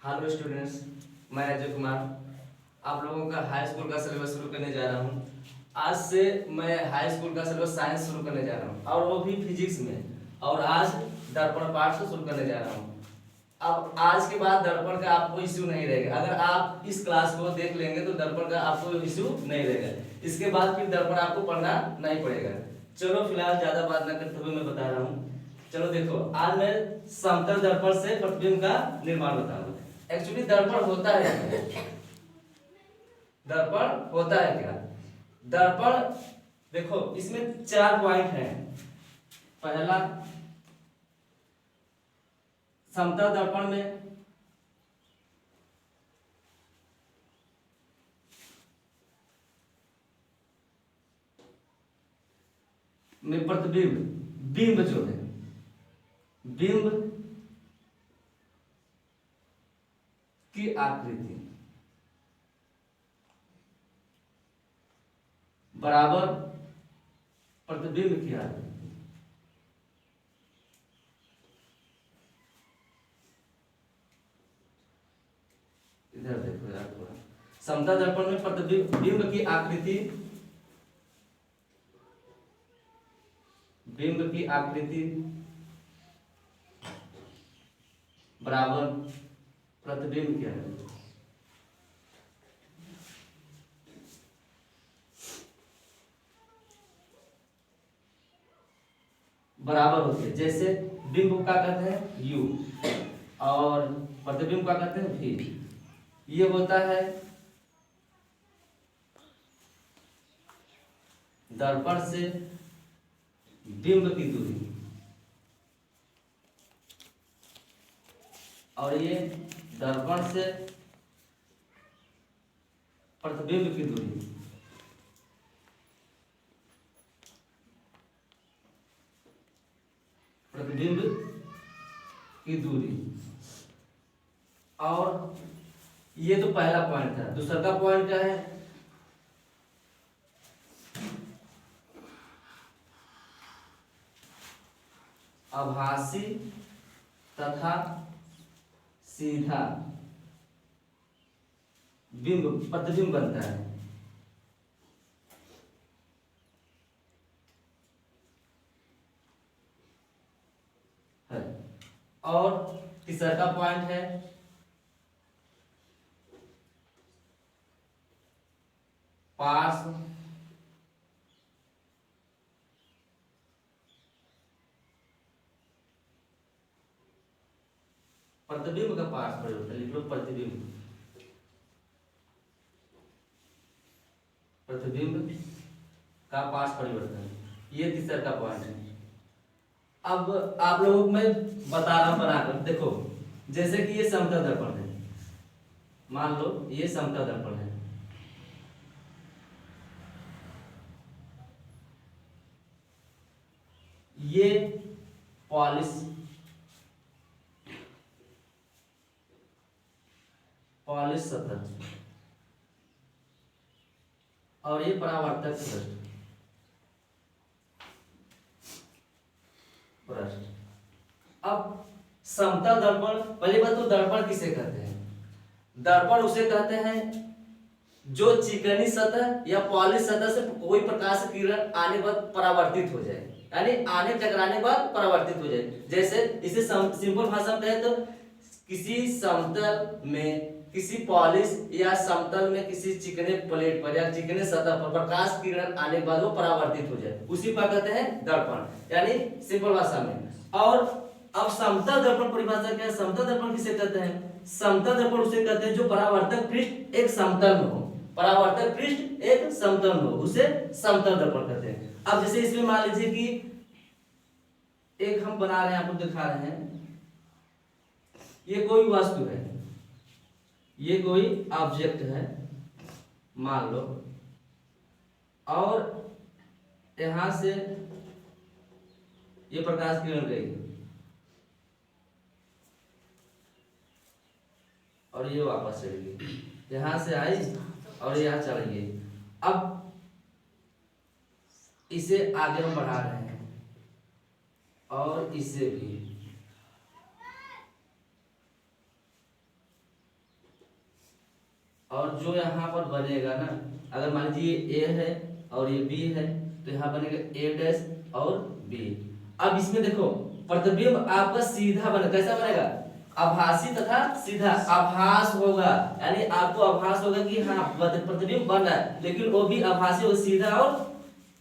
Hello students, मैं अजय कुमार आप लोगों का हाई स्कूल का सिलेबस शुरू करने जा रहा हूँ। आज से मैं हाई स्कूल का सिलेबस साइंस शुरू करने जा रहा हूँ और वो भी फिजिक्स में। और आज दर्पण पाठ से शुरू करने जा रहा हूँ। अब आज के बाद दर्पण का आपको इश्यू नहीं रहेगा। अगर आप इस क्लास को देख लेंगे तो दर्पण का आपको इश्यू नहीं रहेगा। इसके बाद फिर दर्पण आपको पढ़ना नहीं पड़ेगा। चलो फिलहाल ज्यादा बात न करते हुए मैं बता रहा हूँ। चलो देखो, आज मैं समतल दर्पण से प्रतिबिंब का निर्माण बताऊंगा। एक्चुअली दर्पण होता है क्या? दर्पण होता है क्या? दर्पण देखो, इसमें 4 पॉइंट हैं। पहला, समतल दर्पण में प्रतिबिंब, बिंब जो है, बिंब की आकृति बराबर प्रतिबिंब की आकृति। इधर देखो यार थोड़ा। समतल दर्पण में प्रतिबिंब बिंब की आकृति, बिंब की आकृति बराबर प्रतिबिंब की आकृति। बराबर होती है। जैसे बिंब को क्या कहते हैं? U, और प्रतिबिंब क्या कहते हैं? V। ये होता है दर्पण से बिंब की दूरी, और ये दर्पण से प्रतिबिंब की दूरी। प्रतिबिंब की दूरी। और ये तो पहला पॉइंट था। दूसरा का पॉइंट क्या है? आभासी तथा सीधा बिंब प्रतिबिंब बनता है। और तीसरा का पॉइंट है पार्श्व प्रतिबिंब का पार्श्व परिवर्तन। लिख लो प्रतिबिंब, प्रतिबिंब का पार्श्व परिवर्तन। ये तीसरा का पॉइंट है। अब आप लोगों को मैं बता रहा हूं बनाकर। देखो, जैसे कि ये समतल दर्पण है, मान लो ये समतल दर्पण है। ये पॉलिश सतह, और ये परावर्तक पृष्ठ। अब समतल दर्पण, पहली बात तो दर्पण किसे कहते हैं? दर्पण उसे कहते हैं जो चिकनी सतह या पॉलिश सतह से कोई प्रकाश किरण आने बाद परावर्तित हो जाए, यानी आने टकराने बाद परावर्तित हो जाए। जैसे इसे सिंपल भाषा में कहें तो किसी समतल में, किसी पॉलिश या समतल में किसी चिकने प्लेट पर या चिकने सतह पर प्रकाश किरण आने के बाद वो परावर्तित हो जाए, उसी पर कहते हैं दर्पण, यानी सिंपल भाषा में। और अब समतल दर्पण परिभाषा क्या है? समतल दर्पण किसे कहते हैं? समतल दर्पण उसे कहते हैं जो परावर्तक पृष्ठ एक समतल में हो, परावर्तक पृष्ठ एक समतल में हो, उसे समतल दर्पण कहते हैं। अब जैसे इसमें मान लीजिए कि एक हम बना रहे हैं, आपको दिखा रहे हैं, ये कोई वस्तु है, ये कोई ऑब्जेक्ट है मान लो, और यहां से ये प्रकाश किरण गई और ये वापस चली गई, यहां से आई और यहां चली गई। अब इसे आगे हम बढ़ा रहे हैं और इसे भी, और जो यहाँ पर बनेगा ना, अगर मान लीजिए ए है और ये बी है, तो यहाँ बनेगा ए डैश और बी। अब इसमें देखो प्रतिबिंब आपका सीधा बनेगा, कैसा बनेगा? आभासी तथा सीधा। आभास होगा यानी आपको आभास होगा कि हाँ प्रतिबिंब बन रहा है, लेकिन वो भी आभासी और सीधा और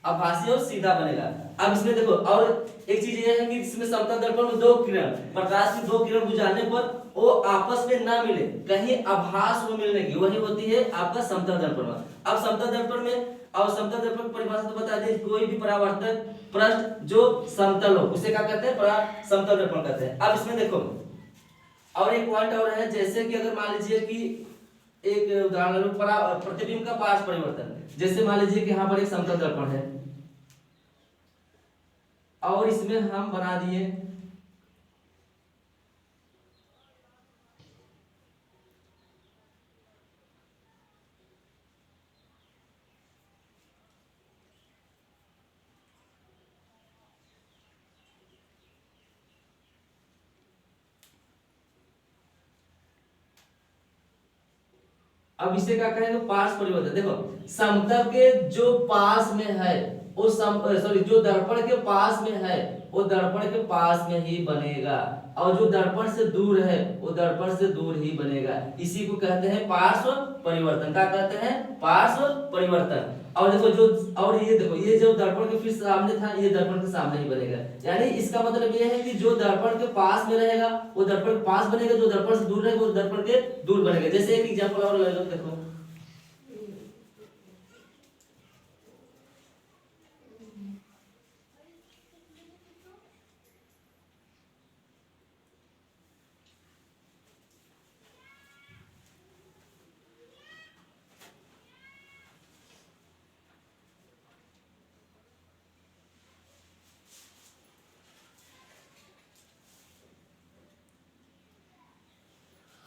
आभासी और सीधा बनेगा। अब इसमें देखो और एक चीज ये है कि इसमें समतल दर्पण में दो किरण, प्रकाश की दो किरण गुजरने पर वो आपस में ना मिले, कहीं आभास हो मिलने की, वही होती है आपका समतल दर्पण में। अब समतल दर्पण में और समतल दर्पण की परिभाषा तो बता दें, कोई भी परावर्तक पृष्ठ जो समतल हो उसे क्या कहते हैं? समतल दर्पण कहते हैं। अब इसमें देखो और एक पॉइंट और है, जैसे कि अगर मान लीजिए कि एक उदाहरण प्रतिबिंब का पार्श्व परिवर्तन, जैसे मान लीजिए कि यहाँ पर एक समतल दर्पण है और इसमें हम बना दिए अब इसे क्या कहेंगे? पार्श्व परिवर्तन। देखो समतल के जो पास में है वो जो दर्पण के पास में है वो दर्पण के पास में ही बनेगा, और जो दर्पण से दूर है वो दर्पण से दूर ही बनेगा। इसी को कहते हैं पार्श्व परिवर्तन। क्या कहते हैं? पार्श्व परिवर्तन। और देखो जो और ये देखो ये जो दर्पण के फिर सामने था, ये दर्पण के सामने ही बनेगा। यानी इसका मतलब ये है कि जो दर्पण के पास में रहेगा वो दर्पण के पास बनेगा, जो दर्पण से दूर रहेगा वो दर्पण के दूर बनेगा। जैसे एक एग्जांपल और ले लो, देखो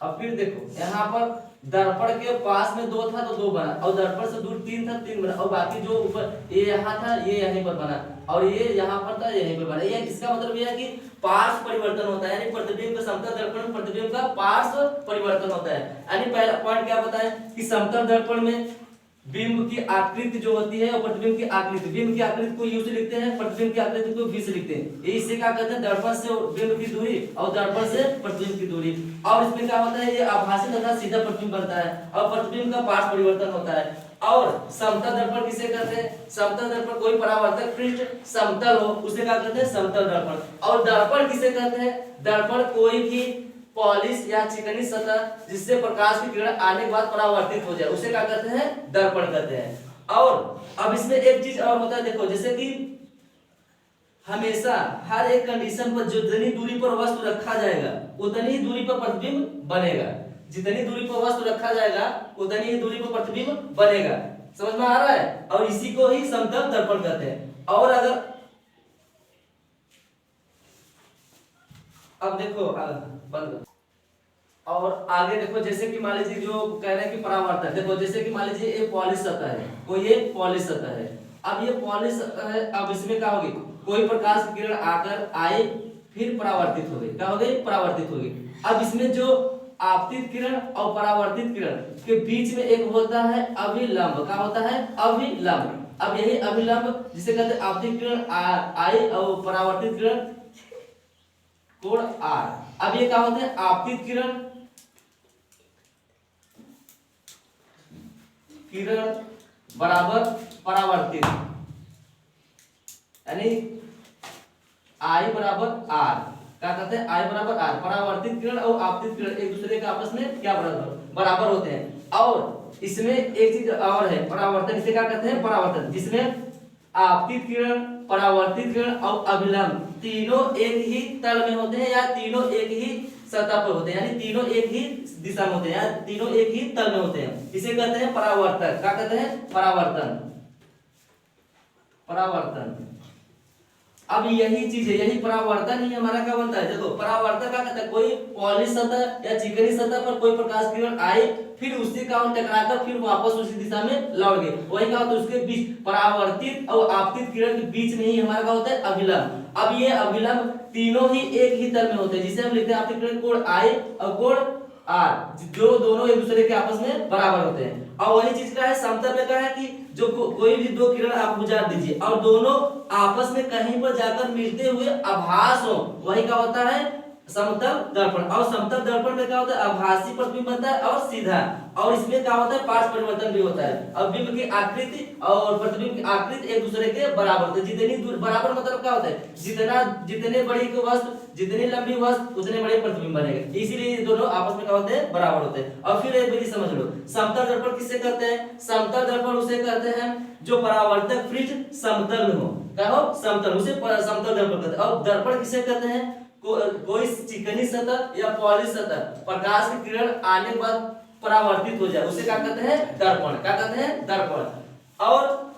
अब फिर देखो यहाँ पर दर्पण के पास में दो था तो दो बना, और दर्पण से दूर तीन था तीन बना, और बाकी जो ऊपर ये यहाँ था ये यहीं पर बना, और ये यहाँ पर था यहीं पर बना। ये इसका मतलब ये है कि पार्श्व परिवर्तन होता है, यानी प्रतिबिंब का समतल दर्पण में प्रतिबिंब का पार्श्व परिवर्तन होता है। यानी पहला पॉइंट क्या बताया कि समतल दर्पण में बिंब की आकृति जो होती है और प्रतिबिंब की आकृति, बिंब की आकृति को यू से लिखते हैं, प्रतिबिंब की आकृति को वी से लिखते हैं। ये इससे क्या कहते हैं? दर्पण से बिंब की दूरी और दर्पण से प्रतिबिंब की दूरी। और इसमें क्या होता है? ये आभासी तथा सीधा प्रतिबिंब बनता है और प्रतिबिंब का पार्श्व परिवर्तन होता है। और समतल दर्पण किसे कहते हैं? समतल दर्पण कोई परावर्तक पृष्ठ समतल हो उसे क्या कहते हैं? समतल दर्पण। और दर्पण किसे कहते हैं? दर्पण कोई भी पॉलिश या चिकनी सतह जिससे प्रकाश की किरण आने के बाद परावर्तित हो जाए उसे क्या कहते हैं? दर्पण कहते हैं। और अब इसमें एक चीज और होता है, देखो जैसे कि हमेशा हर एक कंडीशन पर जितनी दूरी पर वस्तु रखा जाएगा उतनी ही दूरी पर प्रतिबिंब बनेगा। जितनी दूरी पर वस्तु रखा जाएगा उतनी ही दूरी पर प्रतिबिंब बनेगा। समझ में आ रहा है? और इसी को ही समतल दर्पण कहते हैं। और अगर अब देखो बंद और आगे देखो, जैसे कि मान लीजिए जो कह रहे हैं कि परावर्तन, देखो जैसे कि मान लीजिए ये पॉलिश सतह है, कोई ये पॉलिश सतह है। अब ये पॉलिश सतह है, अब इसमें क्या होगी? कोई प्रकाश की किरण आकर आए फिर परावर्तित हो गई, क्या हो गई? परावर्तित हो गई। अब इसमें जो आपतित किरण और परावर्तित किरण के बीच में एक होता है अभिलंब। क्या होता है? अभिलंब। अब यही अभिलंब जिसे कहते हैं आपतित किरण आई और परावर्तित किरण कोण आर। अब ये क्या होते हैं? आपतित किरण बराबर परावर्तित, यानी आई बराबर आर। क्या कहते हैं? आई बराबर आर। परावर्तित किरण और आपतित किरण एक दूसरे के आपस में क्या बराबर होते हैं। और इसमें एक चीज और है परावर्तन, इसे क्या कहते हैं? परावर्तन, जिसमें आपतित किरण, परावर्तित किरण और अभिलंब तीनों एक ही तल में होते हैं या तीनों एक ही सतह पर होते हैं, यानी तीनों एक ही दिशा में होते हैं या तीनों एक ही तल में होते हैं। इसे कहते हैं परावर्तन। क्या कहते हैं? परावर्तन। परावर्तन। अब यही चीज है, यही परावर्तन ही हमारा क्या बनता है? देखो परावर्तन क्या कहता है? कोई पॉलिश सतह या चिकनी सतह पर कोई प्रकाश किरण आए फिर उससे क्या टकराकर फिर वापस उसी दिशा में लौट गए, वही क्या होता है? उसके बीच परावर्तित और आपतित किरण के बीच में ही हमारा क्या होता है? अभिलंब। अब ये अभिलंब तीनों ही एक ही तल में होते हैं, जिसे हम लिखते हैं आपतित किरण कोण आई और कोण आर, जो दोनों एक दूसरे के आपस में बराबर होते हैं। और वही चीज का है समतल में, का है कि जो कोई भी दो किरण आप गुजार दीजिए और दोनों आपस में कहीं पर जाकर मिलते हुए आभास हो, वही क्या होता है समतल दर्पण। और समतल दर्पण में क्या होता है आभासी प्रतिबिंब बनता है और सीधा, और इसमें क्या होता है पार्श्व परिवर्तन भी होता है। अब बिंब की आकृति और प्रतिबिंब की आकृति एक दूसरे के बराबर होते हैं। जितनी दूर बराबर मतलब क्या होता है जितने बड़ी की वस्तु, जितनी लंबी वस्तु उतने बड़े प्रतिबिंब बनेंगे, इसीलिए ये दोनों आपस में क्या होते हैं बराबर होते हैं। और फिर एक विधि समझ लो, समतल दर्पण किससे कहते हैं? समतल दर्पण उसे कहते हैं जो परावर्तक पृष्ठ समतल में हो, क्या हो समतल, उसे समतल दर्पण कहते हैं। और दर्पण किसे कहते हैं? कोई चिकनी सतह या पॉलिश सतह प्रकाश की किरण आने के बाद परावर्तित हो जाए, उसे क्या कहते हैं दर्पण। क्या कहते हैं दर्पण। और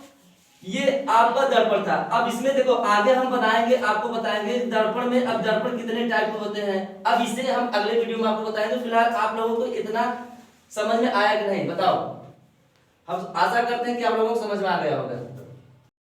ये आपका दर्पण था। अब इसमें देखो आगे हम बनाएंगे, आपको बताएंगे दर्पण में अब दर्पण कितने टाइप के होते हैं। अब इसे हम अगले वीडियो में आपको बताएंगे। फिलहाल आप लोगों को इतना समझ में आया कि नहीं बताओ? हम आशा करते हैं कि आप लोगों को समझ में आ गया होगा।